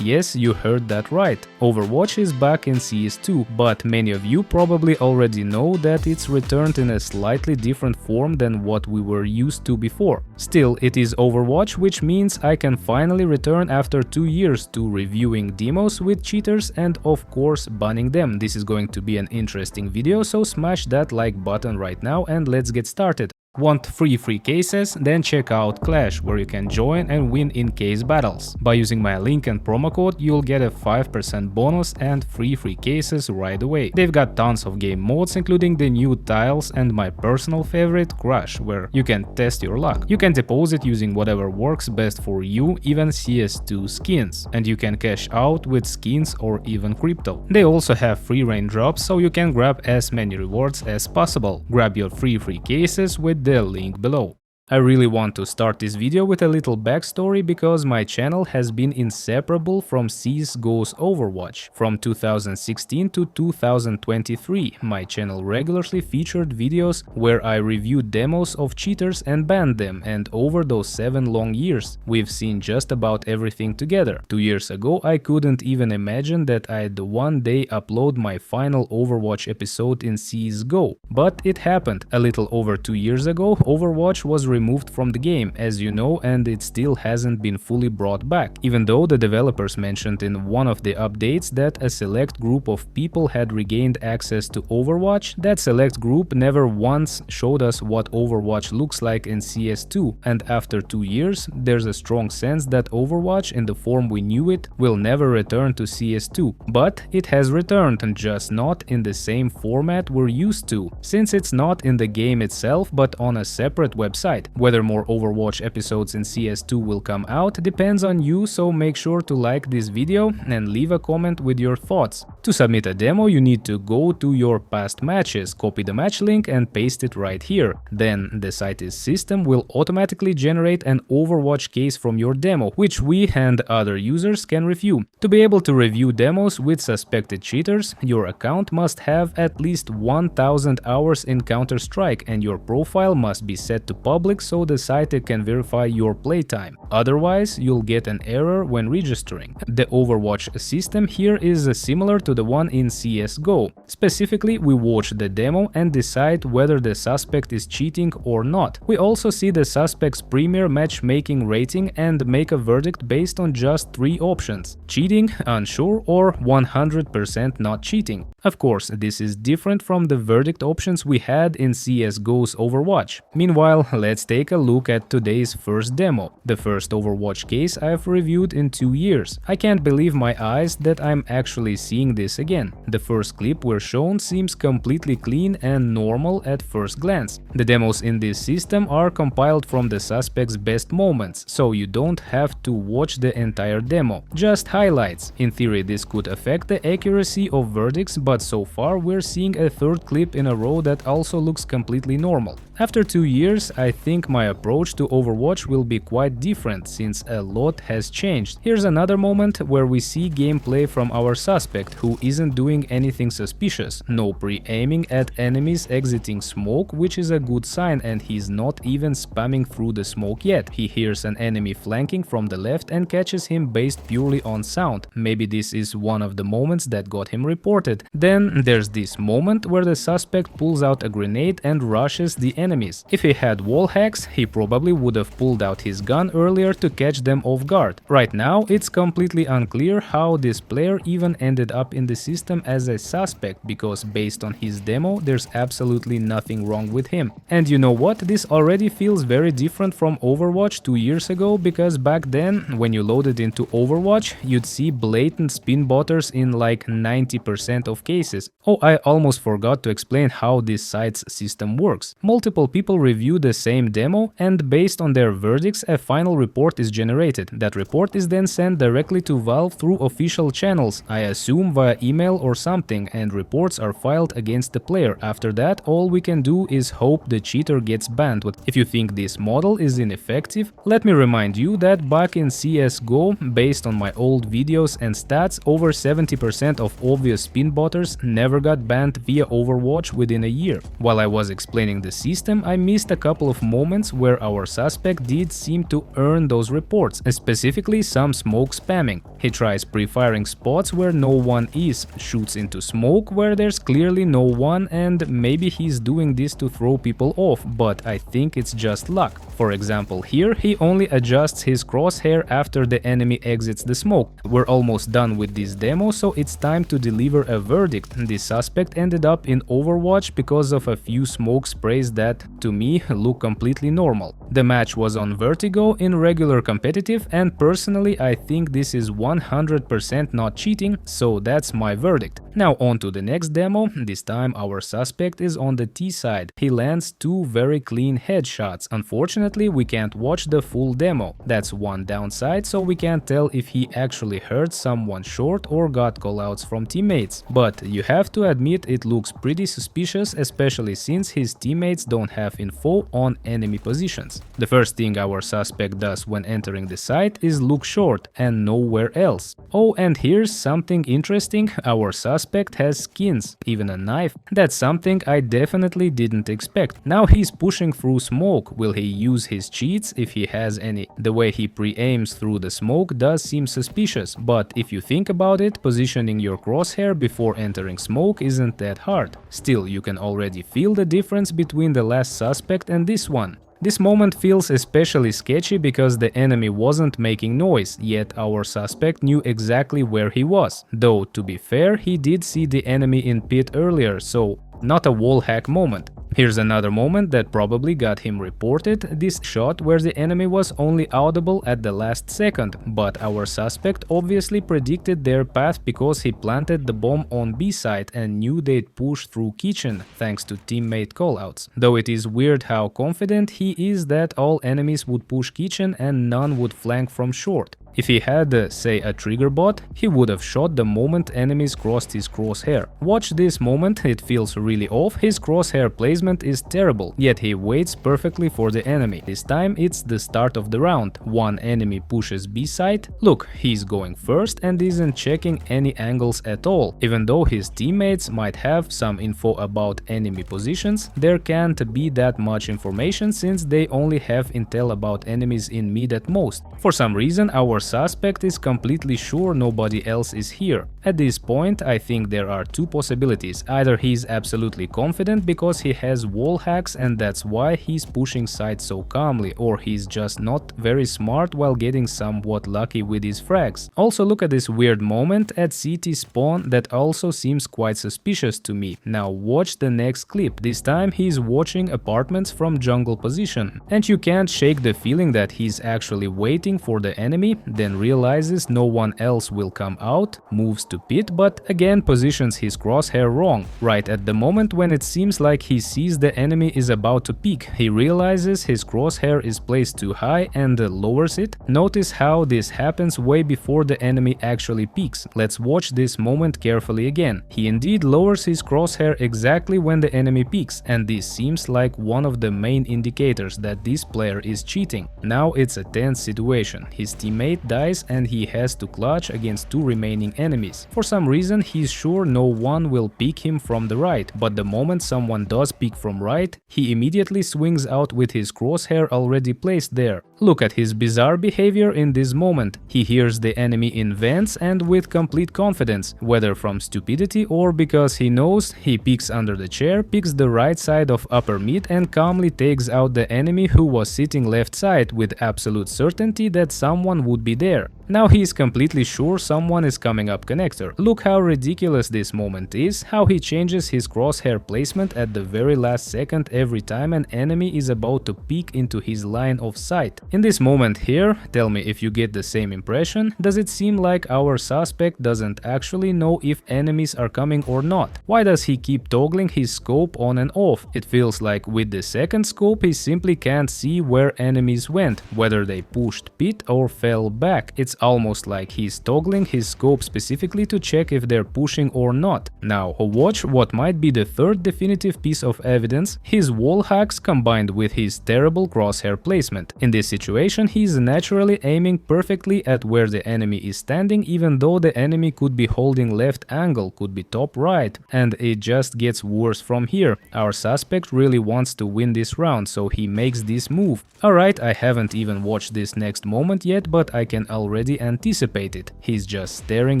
Yes, you heard that right. Overwatch is back in CS2, but many of you probably already know that it's returned in a slightly different form than what we were used to before. Still, it is Overwatch, which means I can finally return after 2 years to reviewing demos with cheaters and of course banning them. This is going to be an interesting video, so smash that like button right now and let's get started. Want free cases? Then check out Clash, where you can join and win in case battles. By using my link and promo code, you'll get a 5% bonus and free cases right away. They've got tons of game modes, including the new tiles and my personal favorite, Crush, where you can test your luck. You can deposit using whatever works best for you, even CS2 skins, and you can cash out with skins or even crypto. They also have free raindrops, so you can grab as many rewards as possible. Grab your free cases with the link below. I really want to start this video with a little backstory because my channel has been inseparable from CSGO's Overwatch. From 2016 to 2023, my channel regularly featured videos where I reviewed demos of cheaters and banned them, and over those 7 long years, we've seen just about everything together. 2 years ago, I couldn't even imagine that I'd one day upload my final Overwatch episode in CSGO. But it happened. A little over 2 years ago, Overwatch was removed from the game, as you know, and it still hasn't been fully brought back, even though the developers mentioned in one of the updates that a select group of people had regained access to Overwatch. That select group never once showed us what Overwatch looks like in CS2, and after 2 years, there's a strong sense that Overwatch in the form we knew it will never return to CS2. But it has returned, just not in the same format we're used to, since it's not in the game itself but on a separate website. Whether more Overwatch episodes in CS2 will come out depends on you, so make sure to like this video and leave a comment with your thoughts. To submit a demo, you need to go to your past matches, copy the match link and paste it right here. Then the site's system will automatically generate an Overwatch case from your demo, which we and other users can review. To be able to review demos with suspected cheaters, your account must have at least 1000 hours in Counter-Strike and your profile must be set to public so the site can verify your playtime. Otherwise, you'll get an error when registering. The Overwatch system here is similar to the one in CSGO. Specifically, we watch the demo and decide whether the suspect is cheating or not. We also see the suspect's premier matchmaking rating and make a verdict based on just 3 options: cheating, unsure, or 100% not cheating. Of course, this is different from the verdict options we had in CSGO's Overwatch. Meanwhile, let's take a look at today's first demo, the first Overwatch case I've reviewed in 2 years. I can't believe my eyes that I'm actually seeing this again. The first clip we're shown seems completely clean and normal at first glance. The demos in this system are compiled from the suspect's best moments, so you don't have to watch the entire demo, just highlights. In theory, this could affect the accuracy of verdicts, but so far we're seeing a third clip in a row that also looks completely normal. After 2 years, I think my approach to Overwatch will be quite different, since a lot has changed. Here's another moment where we see gameplay from our suspect, who isn't doing anything suspicious. No pre-aiming at enemies exiting smoke, which is a good sign, and he's not even spamming through the smoke yet. He hears an enemy flanking from the left and catches him based purely on sound. Maybe this is one of the moments that got him reported. Then there's this moment where the suspect pulls out a grenade and rushes the enemies. If he had wall hacks, he probably would have pulled out his gun earlier to catch them off guard. Right now, it's completely unclear how this player even ended up in the system as a suspect, because based on his demo, there's absolutely nothing wrong with him. And you know what? This already feels very different from Overwatch 2 years ago, because back then, when you loaded into Overwatch, you'd see blatant spin botters in like 90% of cases. Oh, I almost forgot to explain how this site's system works. Multiple people review the same demo, and based on their verdicts, a final report is generated. That report is then sent directly to Valve through official channels, I assume via email or something, and reports are filed against the player. After that, all we can do is hope the cheater gets banned. If you think this model is ineffective, let me remind you that back in CSGO, based on my old video videos and stats, over 70% of obvious spin botters never got banned via Overwatch within a year. While I was explaining the system, I missed a couple of moments where our suspect did seem to earn those reports, specifically some smoke spamming. He tries pre-firing spots where no one is, shoots into smoke where there's clearly no one, and maybe he's doing this to throw people off, but I think it's just luck. For example, here he only adjusts his crosshair after the enemy exits the smoke. We're almost done with this demo, so it's time to deliver a verdict. The suspect ended up in Overwatch because of a few smoke sprays that, to me, look completely normal. The match was on Vertigo in regular competitive, and personally I think this is 100% not cheating, so that's my verdict. Now on to the next demo. This time our suspect is on the T side. He lands two very clean headshots. Unfortunately, we can't watch the full demo. That's one downside, so we can't tell if he actually hurt someone short or got callouts from teammates. But you have to admit it looks pretty suspicious, especially since his teammates don't have info on enemy positions. The first thing our suspect does when entering the site is look short and nowhere else. Oh, and here's something interesting. Our suspect has skins, even a knife. That's something I definitely didn't expect. Now he's pushing through smoke. Will he use his cheats if he has any? The way he pre-aims through the smoke does seem suspicious, but if you think about it, positioning your crosshair before entering smoke isn't that hard. Still, you can already feel the difference between the last suspect and this one. This moment feels especially sketchy because the enemy wasn't making noise, yet our suspect knew exactly where he was. Though, to be fair, he did see the enemy in pit earlier, so not a wall hack moment. Here's another moment that probably got him reported, this shot where the enemy was only audible at the last second, but our suspect obviously predicted their path because he planted the bomb on B side and knew they'd push through kitchen thanks to teammate callouts. Though it is weird how confident he is that all enemies would push kitchen and none would flank from short. If he had, say, a trigger bot, he would have shot the moment enemies crossed his crosshair. Watch this moment, it feels really off, his crosshair placement is terrible, yet he waits perfectly for the enemy. This time it's the start of the round. One enemy pushes B side. Look, he's going first and isn't checking any angles at all. Even though his teammates might have some info about enemy positions, there can't be that much information since they only have intel about enemies in mid at most. For some reason, our suspect is completely sure nobody else is here. At this point, I think there are two possibilities. Either he's absolutely confident because he has wall hacks and that's why he's pushing side so calmly, or he's just not very smart while getting somewhat lucky with his frags. Also, look at this weird moment at CT spawn that also seems quite suspicious to me. Now watch the next clip. This time he's watching apartments from jungle position, and you can't shake the feeling that he's actually waiting for the enemy, then realizes no one else will come out, moves to pit, but again positions his crosshair wrong. Right at the moment when it seems like he sees the enemy is about to peek, he realizes his crosshair is placed too high and lowers it. Notice how this happens way before the enemy actually peeks. Let's watch this moment carefully again. He indeed lowers his crosshair exactly when the enemy peeks, and this seems like one of the main indicators that this player is cheating. Now it's a tense situation. His teammate dies and he has to clutch against two remaining enemies. For some reason he's sure no one will peek him from the right, but the moment someone does peek from right, he immediately swings out with his crosshair already placed there. Look at his bizarre behavior in this moment. He hears the enemy in vents and with complete confidence, whether from stupidity or because he knows, he peeks under the chair, picks the right side of upper mid and calmly takes out the enemy who was sitting left side with absolute certainty that someone would be there. Now he is completely sure someone is coming up connector. Look how ridiculous this moment is, how he changes his crosshair placement at the very last second every time an enemy is about to peek into his line of sight. In this moment here, tell me if you get the same impression, does it seem like our suspect doesn't actually know if enemies are coming or not? Why does he keep toggling his scope on and off? It feels like with the second scope he simply can't see where enemies went, whether they pushed pit or fell back. It's almost like he's toggling his scope specifically to check if they're pushing or not. Now watch what might be the third definitive piece of evidence, his wall hacks combined with his terrible crosshair placement. In this situation, he's naturally aiming perfectly at where the enemy is standing, even though the enemy could be holding left angle, could be top right, and it just gets worse from here. Our suspect really wants to win this round, so he makes this move. Alright, I haven't even watched this next moment yet, but I can already anticipate it. He's just staring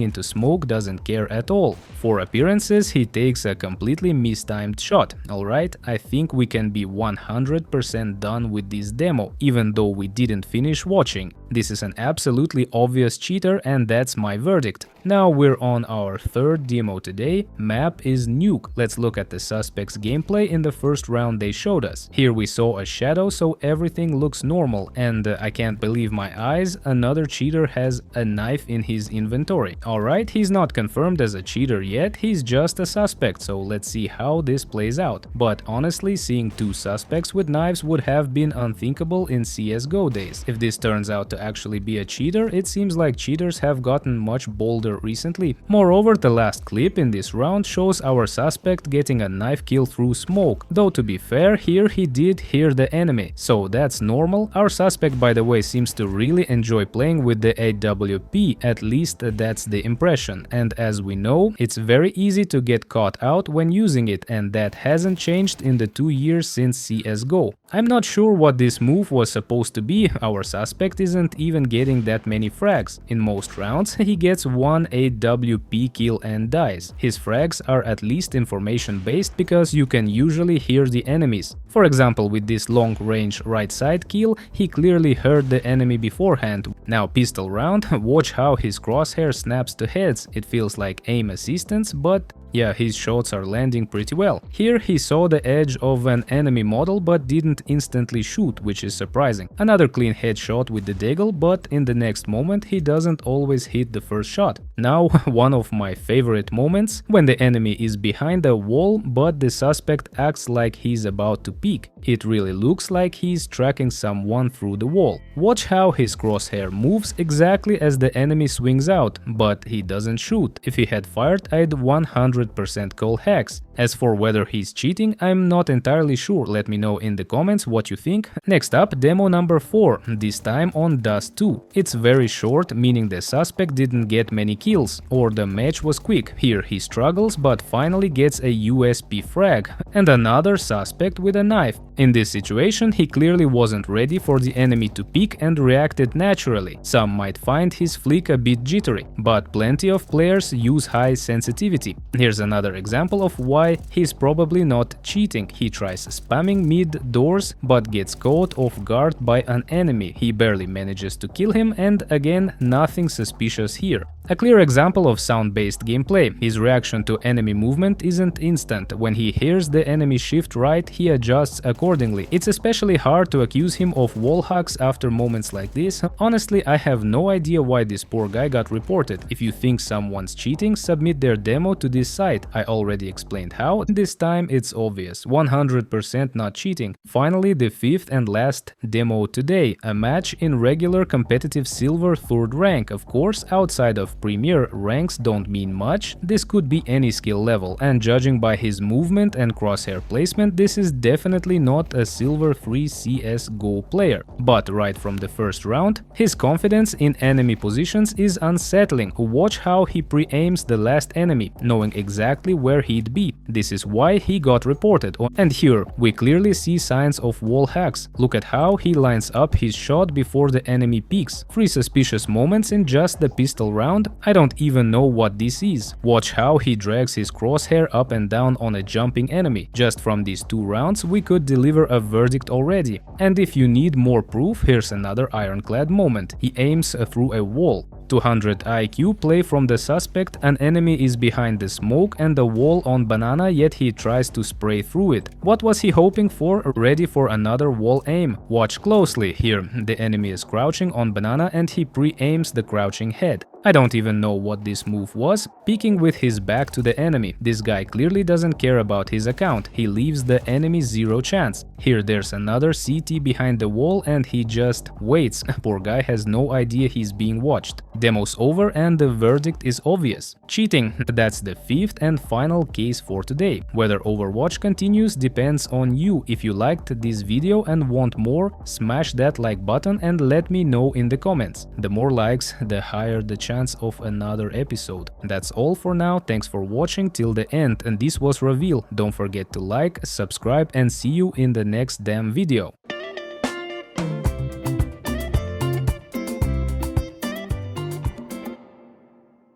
into smoke, doesn't care at all. For appearances, he takes a completely mistimed shot. Alright, I think we can be 100% done with this demo, even though we didn't finish watching. This is an absolutely obvious cheater, and that's my verdict. Now we're on our third demo today. Map is Nuke. Let's look at the suspect's gameplay in the first round they showed us. Here we saw a shadow, so everything looks normal, and I can't believe my eyes, another cheater has a knife in his inventory. Alright, he's not confirmed as a cheater yet, he's just a suspect, so let's see how this plays out. But honestly, seeing two suspects with knives would have been unthinkable in CSGO days. If this turns out to actually be a cheater, it seems like cheaters have gotten much bolder recently. Moreover, the last clip in this round shows our suspect getting a knife kill through smoke, though to be fair, here he did hear the enemy, so that's normal. Our suspect, by the way, seems to really enjoy playing with the AWP, at least that's the impression, and as we know, it's very easy to get caught out when using it, and that hasn't changed in the 2 years since CSGO. I'm not sure what this move was supposed to be. Our suspect isn't even getting that many frags. In most rounds, he gets one AWP kill and dies. His frags are at least information based because you can usually hear the enemies. For example, with this long range right side kill, he clearly heard the enemy beforehand. Now pistol round, watch how his crosshair snaps to heads. It feels like aim assistance, but yeah, his shots are landing pretty well. Here he saw the edge of an enemy model but didn't instantly shoot, which is surprising. Another clean headshot with the deagle, but in the next moment he doesn't always hit the first shot. Now, one of my favorite moments, when the enemy is behind a wall but the suspect acts like he's about to peek. It really looks like he's tracking someone through the wall. Watch how his crosshair moves exactly as the enemy swings out, but he doesn't shoot. If he had fired, I'd 100% call hacks. As for whether he's cheating, I'm not entirely sure. Let me know in the comments what you think. Next up, demo number 4, this time on Doubtful. It's very short, meaning the suspect didn't get many kills, or the match was quick. Here he struggles but finally gets a USP frag, and another suspect with a knife. In this situation, he clearly wasn't ready for the enemy to peek and reacted naturally. Some might find his flick a bit jittery, but plenty of players use high sensitivity. Here's another example of why he's probably not cheating. He tries spamming mid doors but gets caught off guard by an enemy. He barely manages to kill him, and again, nothing suspicious here. A clear example of sound-based gameplay. His reaction to enemy movement isn't instant. When he hears the enemy shift right, he adjusts accordingly. It's especially hard to accuse him of wall hacks after moments like this. Honestly, I have no idea why this poor guy got reported. If you think someone's cheating, submit their demo to this site. I already explained how. This time it's obvious. 100% not cheating. Finally, the fifth and last demo today. A match in regular competitive silver 3rd rank. Of course, outside of Premier, ranks don't mean much. This could be any skill level, and judging by his movement and crosshair placement, this is definitely not a silver 3 CSGO player. But right from the first round, his confidence in enemy positions is unsettling. Watch how he pre-aims the last enemy, knowing exactly where he'd be. This is why he got reported. And here, we clearly see signs of wall hacks. Look at how he lines up his shot before the enemy peeks. 3 suspicious moments in just the pistol round. I don't even know what this is. Watch how he drags his crosshair up and down on a jumping enemy. Just from these 2 rounds, we could deliver a verdict already. And if you need more proof, here's another ironclad moment. He aims through a wall. 200 IQ play from the suspect. An enemy is behind the smoke and the wall on banana, yet he tries to spray through it. What was he hoping for? Ready for another wall aim. Watch closely. Here, the enemy is crouching on banana and he pre-aims the crouching head. I don't even know what this move was, peeking with his back to the enemy. This guy clearly doesn't care about his account, he leaves the enemy zero chance. Here there's another CT behind the wall and he just waits. Poor guy has no idea he's being watched. Demo's over and the verdict is obvious. Cheating. That's the fifth and final case for today. Whether Overwatch continues depends on you. If you liked this video and want more, smash that like button and let me know in the comments. The more likes, the higher the chance of another episode. That's all for now, thanks for watching till the end, and this was Reveal. Don't forget to like, subscribe and see you in the next damn video.